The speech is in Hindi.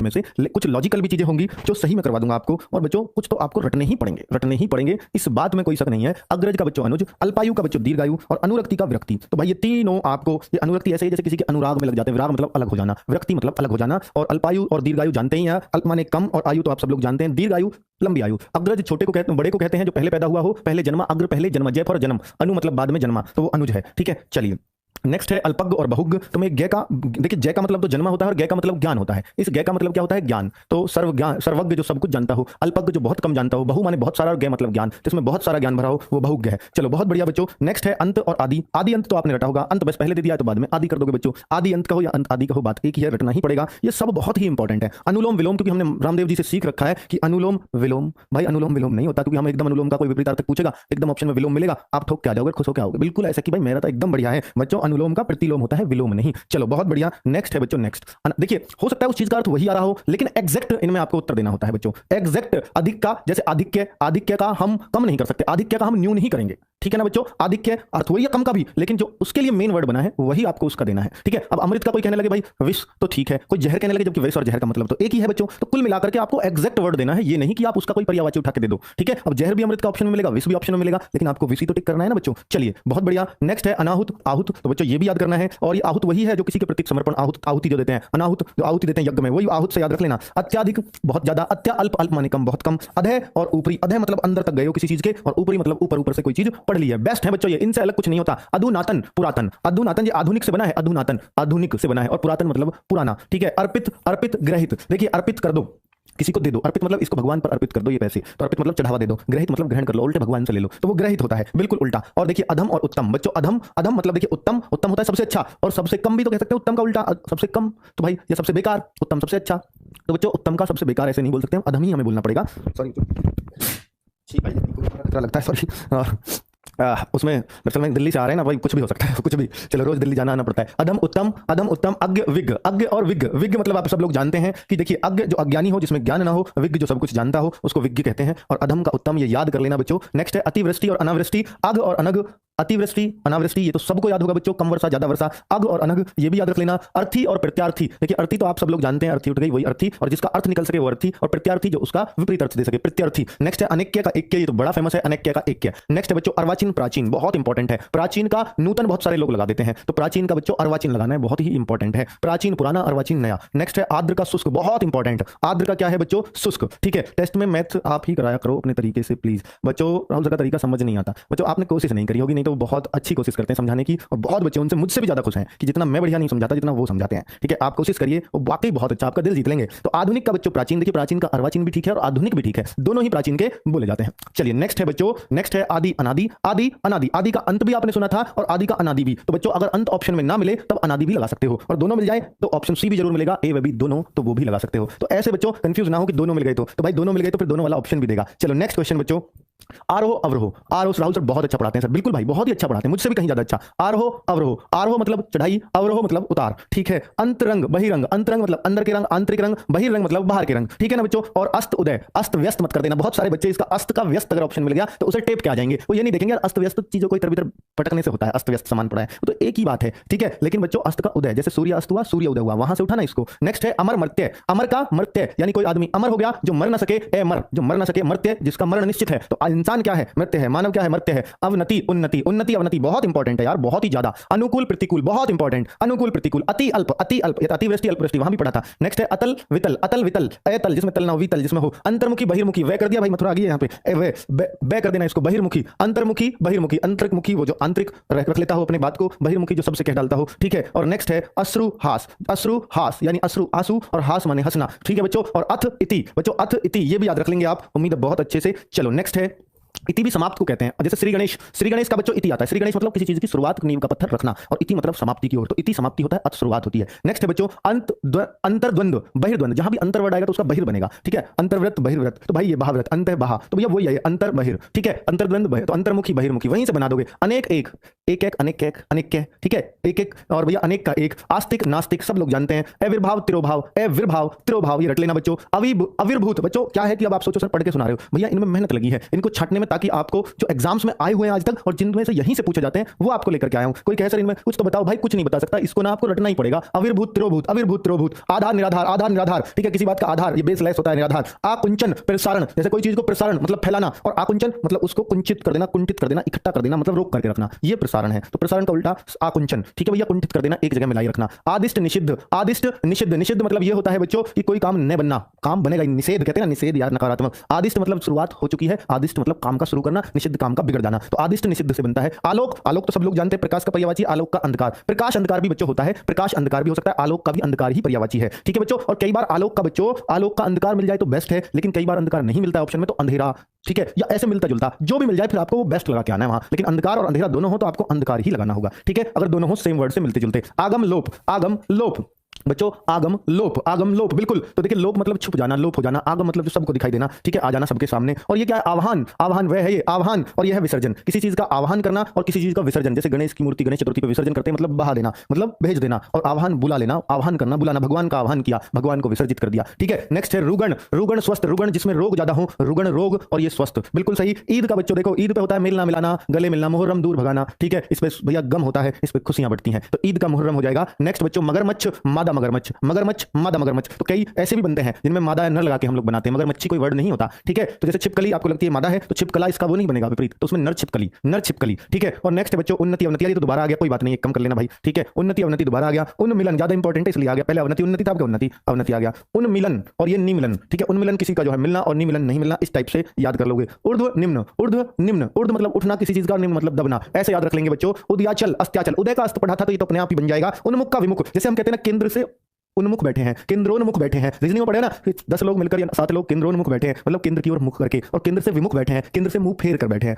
में से कुछ लॉजिकल भी चीजें होंगी जो सही में करवा दूंगा आपको, और बच्चों कुछ तो आपको रटने ही पड़ेंगे, इस बात में कोई शक नहीं है। अग्रज का बच्चों अनुज, अल्पायु का बच्चों दीर्घायु, और अनुरक्ति का विरक्ति। तो भाई ये तीनों आपको, ये अनुरक्ति ऐसे ही जैसे किसी के अनुराग में लग जाते हैं, विराग मतलब अलग हो जाना, विरक्ति मतलब अलग हो जाना, और अल्पायु और दीर्घायु जानते ही हैं, अल्प माने कम और आयु तो आप सब लोग जानते हैं, दीर्घायु लंबी आयु। अग्रज छोटे को कहते हैं, बड़े को कहते हैं जो पहले पैदा हुआ हो, पहले जन्मा, अग्र पहले जन्मा, जय फॉर जन्म, अनु मतलब बाद में जन्मा, तो वो अनुज है। ठीक है, चलिए नेक्स्ट है अल्पज्ञ और बहुज्ञ। तो मैं जय का, देखिए जय का मतलब तो जन्मा होता है और ज्ञ का मतलब ज्ञान होता है। इस ज्ञ का मतलब क्या होता है? ज्ञान। तो सर्वज्ञ जो सब कुछ जानता हो, अल्पज्ञ जो बहुत कम जानता हो, बहु माने बहुत सारा, और ज्ञ मतलब ज्ञान, जिसमें बहुत सारा ज्ञान भरा हो, वो बहुज्ञ है। चलो बहुत बढ़िया बच्चों। नेक्स्ट है अंत और आदि। आदि अंत तो आपने रटा होगा, अंत बस पहले दे दिया तो बाद में आदि कर दोगे बच्चों। आदि अंत कहो या अंत आदि कहो, बात एक ही है, रटना ही पड़ेगा। ये सब बहुत ही इंपॉर्टेंट है। अनुलोम विलोम, क्योंकि हमने रामदेव जी से सीख रखा है कि अनुलोम विलोम, भाई अनुलोम विलोम नहीं होता, क्योंकि हमें एकदम अनुलोम का कोई विपरीतार्थक पूछेगा, एकदम ऑप्शन में विलोम मिलेगा, आप ठोक के आ जाओगे, खुश होकर आओगे, बिल्कुल ऐसा कि भाई मेरा तो एकदम बढ़िया है बच्चों। अनुलोम का प्रतिलोम होता है, विलोम नहीं। चलो बहुत बढ़िया। नेक्स्ट है बच्चों, नेक्स्ट देखिए, हो सकता है उस चीज का अर्थ वही आ रहा हो, लेकिन एग्जैक्ट इनमें आपको उत्तर देना होता है बच्चों। एग्जैक्ट अधिक का, जैसे आधिक्य, आधिक्य का हम कम नहीं कर सकते, आधिक्य का हम न्यून ही करेंगे, ठीक है ना बच्चों। आधिक्य अर्थ वही है कम का भी, लेकिन जो उसके लिए मेन वर्ड बना है वही आपको उसका देना है, ठीक है। अब अमृत का कोई कहने लगे भाई विष, तो ठीक है, कोई जहर कहने लगे, जबकि विष और जहर का मतलब तो एक ही है बच्चों। तो कुल मिलाकर के आपको एग्जैक्ट वर्ड देना है, ये नहीं कि आप उसका कोई पर्यायवाची उठा के दे दो, ठीक है। अब जहर भी अमृत का ऑप्शन में मिलेगा, विष भी ऑप्शन में मिलेगा, लेकिन आपको विष ही तो टिक करना है ना बच्चों। चलिए बहुत बढ़िया। नेक्स्ट है अनाहुत, आहूत। तो बच्चों ये भी याद करना है, और ये आहूत वही है जो किसी के प्रति समर्पण, आहुति जो देते हैं, अनाहुत जो आहुति देते हैं यज्ञ में, वही आहूत से याद रख लेना। अत्याधिक बहुत ज्यादा, अत्या अल्प, अल्प माने कम बहुत कम, अधय और ऊपरी, अधय मतलब अंदर तक गए हो किसी चीज के, और ऊपरी मतलब ऊपर ऊपर से कोई चीज पढ़ ली है, बेस्ट है बच्चों ये, इनसे अलग कुछ नहीं होता। अधुनातन, पुरातन, अधुनातन ये आधुनिक से बना है, अधुनातन आधुनिक से बना है, और पुरातन मतलब पुराना, ठीक है। अर्पित, अर्पित ग्रहित, देखिए अर्पित कर दो, किसी को दे दो, अर्पित मतलब इसको भगवान पर अर्पित कर दो ये पैसे, तो अर्पित मतलब चढ़ावा दे दो, ग्रहित मतलब ग्रहण कर लो, उल्टे भगवान से ले लो, तो वो ग्रहित होता है, बिल्कुल उल्टा। और देखिए अधम और उत्तम बच्चों, अधम, अधम मतलब देखिए उत्तम, उत्तम होता है सबसे अच्छा, और सबसे कम भी तो कह सकते हैं उत्तम का उल्टा, सबसे कम, तो भाई ये सबसे बेकार, उत्तम सबसे अच्छा। तो बच्चों उत्तम का सबसे बेकार ऐसे नहीं बोल सकते हम, अधम ही हमें बोलना पड़ेगा। सॉरी ठीक भाई, लगता है सॉरी, उसमें दरअसल में दिल्ली से आ रहे हैं ना भाई, कुछ भी हो सकता है, कुछ भी, चलो रोज दिल्ली जाना आना पड़ता है। अधम उत्तम, अधम उत्तम, अज्ञ विज्ञ, अज्ञ और विज्ञ। विज्ञ मतलब आप सब लोग जानते हैं कि देखिए अज्ञ जो अज्ञानी हो, जिसमें ज्ञान ना हो, विज्ञ जो सब कुछ जानता हो, उसको विज्ञ कहते हैं। और अधम का उत्तम ये याद कर लेना बच्चों। नेक्स्ट है अतिवृष्टि और अनावृष्टि। अग और अनग, अतिवृष्टि अनावृष्टि ये तो सबको याद होगा बच्चों, कम वर्षा ज्यादा वर्षा। अग और अनग ये भी याद रख लेना। अर्थी और प्रत्यार्थी, देखिए अर्थी तो आप सब लोग जानते हैं, अर्थी उठ गई वही अर्थी, और जिसका अर्थ निकल सके वो अर्थी, और प्रत्यार्थी जो उसका विपरीत अर्थ दे सके, प्रत्यार्थी। नेक्स्ट है अनेक्य का एक्य, ये तो बड़ा फेमस है, अनेक्य का एक्य। नेक्स्ट है बच्चों अर्वाचीन प्राचीन, बहुत इंपॉर्टेंट है। प्राचीन का नूतन बहुत सारे लोग लगा देते हैं, तो प्राचीन का बच्चों अर्वाचीन लगाना है, बहुत ही इंपॉर्टेंट है। प्राचीन पुराना, अर्वाचीन नया। नेक्स्ट है आर्द्र का शुष्क, बहुत इंपॉर्टेंट। आर्द्र का क्या है बच्चों? शुष्क, ठीक है। टेस्ट में मैथ आप ही कराया करो अपने तरीके से प्लीज बच्चों, राहुल सर का तरीका समझ नहीं आता बच्चों, आपने कोशिश नहीं करी होगी, नहीं तो बहुत अच्छी कोशिश करते हैं समझाने की, और बहुत बच्चे उनसे मुझसे भी ज्यादा खुश हैं कि जितना मैं बढ़िया नहीं समझाता जितना वो समझाते हैं, ठीक है। आप कोशिश करिए, वो वाकई बहुत अच्छा, आपका दिल जीत लेंगे। तो आधुनिक का बच्चों प्राचीन, देखिए प्राचीन का अर्वाचीन भी ठीक है और आधुनिक भी ठीक है, दोनों ही प्राचीन के बोले जाते हैं। चलिए नेक्स्ट है बच्चों, नेक्स्ट है आदि अनादि। आदि अनादि, आदि का अंत भी आपने सुना था और आदि का अनादि भी, तो बच्चों अगर अंत ऑप्शन में ना मिले तब अनादि भी लगा सकते हो, और दोनों मिल जाए तो ऑप्शन सी भी जरूर मिलेगा, ए व बी दोनों, तो वो भी लगा सकते हो। तो ऐसे बच्चों कंफ्यूज ना हो कि दोनों मिल गए तो भाई दोनों मिल गए तो फिर दोनों वाला ऑप्शन भी देगा। चलो नेक्स्ट क्वेश्चन बच्चों, आरोह अवरोह। आरोह राहुल सर बहुत अच्छा पढ़ाते हैं सर, बिल्कुल भाई बहुत ही अच्छा पढ़ाते हैं, मुझसे भी कहीं ज्यादा अच्छा। आरोह अवरोह, आरोह मतलब चढ़ाई, अवरोह मतलब उतार, ठीक है। अंतरंग बहिरंग, अंतरंग मतलब अंदर के रंग, आंतरिक रंग, बहिरंग मतलब बाहर के रंग, ठीक है ना बच्चों। और अस्त उदय, अस्त व्यस्त मत कर देना, बहुत सारे बच्चे इसका अस्त का व्यस्त अगर ऑप्शन मिल गया तो उसे टेप के आ जाएंगे, वो ये नहीं देखेंगे यार अस्त व्यस्त चीजों को इधर उधर पटकने से होता है, अस्त व्यस्त समान पड़ा है, तो एक ही बात है, ठीक है। लेकिन बच्चों अस्त का उदय, जैसे सूर्य अस्त हुआ सूर्य उदय हुआ, वहां से उठाना इसको। नेक्स्ट है अमर मर्त्य। अमर का मर्त्य यानी कोई आदमी अमर हो गया जो मर ना सके, ए मर जो मर ना सके, मर्त्य जिसका मरण निश्चित है। तो इंसान क्या है? मर्त्य है। मानव क्या है? मर्त्य है। अवनति उन्नति, उन्नति अवनति बहुत इंपॉर्टेंट है यार, बहुत ही ज्यादा। अनुकूल प्रतिकूल बहुत इंपॉर्टेंट, अनुकूल प्रतिकूल। अति अल्प, अति अल्प अतिवृष्टि अल्पवृष्टि वहां भी पढ़ा था। नेक्स्ट है अतल वितल, अतल वितल, अतल जिसमें तल ना हो, वितल जिसमें हो। अंतर्मुखी बहिर्मुखी, वे कर दिया भाई, मथुरा आ गई यहाँ पे, वे कर देना इसको। बहिर्मुखी, अंतर्मुखी बहिर्मुखी, अंतर्मुखी वो जो आंतरिक रख लेता हो अपने बात को, बहिर्मुखी जो सबसे कह डालता हो, ठीक है। और नेक्स्ट है अश्रु हास, अश्रु हास यानी अश्रु आंसू और हास माने हंसना, ठीक है बच्चों। और अथ इति बच्चों, अथ इति ये भी याद रख लेंगे आप, उम्मीद है बहुत अच्छे से। चलो नेक्स्ट है इति भी समाप्त को कहते हैं, जैसे श्री गणेश, श्री गणेश का बच्चों इति आता है। श्री गणेश मतलब किसी चीज की शुरुआत, नींव का पत्थर रखना, और इति मतलब समाप्ति की ओर, तो इति समाप्ति होता है, अत शुरुआत होती है। नेक्स्ट है बच्चों अंत, अंतर्द्वंद बहिर्द्वंद, जहां भी अंतर्वर्ड आएगा तो उसका बहिर बनेगा, ठीक है। अंतर्व्रत बहिर्व्रत, तो भाई ये बाहव्रत, अंत है बाहा, तो भैया वही है अंतर बहिर, ठीक है। अंतर्द्वंद बहिर, तो अंतर्मुखी बहिर्मुखी वहीं से बना दोगे। अनेक एक, एक एक अनेक एक, अनेक ठीक है, एक एक, और भैया अनेक का एक। आस्तिक नास्तिक सब लोग जानते हैं। अविर्भाव तिरोभाव, अविर्भाव तिरोभाव ये रट लेना बच्चों। अविर्भूत बच्चों क्या है कि अब आप सोचो सर पढ़ के सुना रहे हो, भैया इनमें मेहनत लगी है, इनको छाटने में में, ताकि आपको जो एग्जाम्स में आए हुए हैं आज तक और जिनमें से यहीं से पूछे जाते हैं वो आपको लेकर के आया हूं। कोई कहे सर इनमें कुछ तो बताओ, भाई कुछ नहीं बता सकता, इसको ना आपको रटना ही पड़ेगा। अविर्भूत तिरोभूत, अविर्भूत तिरोभूत, आधार निराधार, आधार निराधार, ठीक है, किसी बात का आधार ये बेसलेस होता है, निराधार। आकुंचन प्रसारण, जैसे कोई चीज को प्रसारण मतलब फैलाना, और आकुंचन मतलब उसको कुंचित कर देना, कुंठित कर देना, इकट्ठा कर देना, मतलब रोक करके रखना, ये प्रसारण है। तो प्रसारण का उल्टा आकुंचन, ठीक है भैया, कुंठित कर देना, एक जगह मिलाई रखना। आदिष्ट निषिद्ध, आदिष्ट निषिद्ध, निषिद्ध मतलब ये होता है बच्चों कि कोई काम न बनना, काम बनेगा, निषेध कहते हैं ना, निषेध यार नकारात्मक। आदिष्ट मतलब शुरुआत हो चुकी है, आदिष्ट मतलब काम का शुरू करना, निषिद्ध काम का बिगड़ जाना, तो आदिष्ट निषिद्ध से बनता है। आलोक, आलोक तो सब लोग जानते हैं, प्रकाश का पर्यायवाची, आलोक का अंधकार। प्रकाश अंधकार भी बच्चों होता है, प्रकाश अंधकार भी हो सकता है, आलोक का भी अंधकार ही पर्यायवाची है, ठीक है बच्चों। और कई बार आलोक का बच्चों, आलोक का अंधकार मिल जाए तो बेस्ट है, लेकिन कई बार अंधकार नहीं मिलता है ऑप्शन में, तो अंधेरा, ठीक है, या ऐसे मिलता जुलता जो भी मिल जाए फिर आपको वो बेस्ट लगा के आना है वहां। लेकिन अंधकार और अंधेरा दोनों हो तो आपको अंधकार ही लगाना होगा, ठीक है, अगर दोनों हो सेम वर्ड से मिलते जुलते। आगम लोप, आगम लोप बच्चों, आगम लोप, आगम लोप, बिल्कुल। तो देखिए लोप मतलब छुप जाना, लोप हो जाना, आगम मतलब जो सबको दिखाई देना, ठीक है, आ जाना सबके सामने। और ये क्या है? आवाहन, आवाहन वह है ये आवाहन, और यह है विसर्जन, किसी चीज का आवाहन करना और किसी चीज का विसर्जन। जैसे गणेश की मूर्ति गणेश चतुर्थी पे विसर्जन करते हैं, मतलब बहा देना, मतलब भेज देना, और आवाहन बुला लेना, आवाहन करना, बुलाना, भगवान का आवाहन किया, भगवान को विसर्जित कर दिया, ठीक है। नेक्स्ट है रुगण, रुगण स्वस्थ, रुगण जिसमें रोग ज्यादा हो, रुगण रोग, और ये स्वस्थ, बिल्कुल सही। ईद का बच्चों देखो, ईद पे होता है मिलना मिलाना, गले मिलना, मुहर्रम दूर भगाना, ठीक है, इस पे भैया गम होता है, इस पे खुशियां बढ़ती हैं, तो ईद का मुहर्रम हो जाएगा। नेक्स्ट बच्चों मगरमच्छ, मादा मगरमच्छ, मगरमच्छ मादा मगरमच्छ, तो कई ऐसे भी बनते हैं जिनमें मादा या नर लगा के हम लोग बनाते हैं, मगर मच्छी कोई वर्ड नहीं होता, ठीक है। तो जैसे छिपकली आपको लगती है मादा है, तो छिपकला इसका वो नहीं बनेगा विपरीत, तो उसमें नर छिपकली, नर छिपकली, ठीक है। और नेक्स्ट बच्चों उन्नति अवनति, ये तो दोबारा आ गया, कोई बात नहीं, एक कम कर लेना भाई, ठीक है। उन्नति अवनति दोबारा आ गया, उन्मिलन ज्यादा इंपॉर्टेंट है इसलिए आ गया, पहले अवनति उन्नति था, आपका उन्नति अवनति आ गया, उन्मिलन, और ये निमिलन, ठीक है। उन्मिलन किसी का जो है मिलना, और निमिलन नहीं मिलना, इस टाइप से याद कर लोगे। ऊर्ध्व निम्न, ऊर्ध्व निम्न, ऊर्ध्व मतलब उठना किसी चीज का, निम्न मतलब दबना, ऐसे याद रख लेंगे बच्चों। उदयाचल अस्त्याचल, उदय का अस्त पढ़ा था तो ये तो अपने आप ही बन जाएगा। उन्मुख का विमुख, जैसे हम कहते हैं ना केंद्र से उन्मुख बैठे हैं, केंद्रोन्मुख बैठे हैं, रीजनिंग में पढ़े ना 10 लोग मिलकर या 7 लोग केंद्रोन्मुख बैठे हैं, मतलब केंद्र की ओर मुख करके, और केंद्र से विमुख बैठे हैं, केंद्र से मुंह फेर कर बैठे हैं।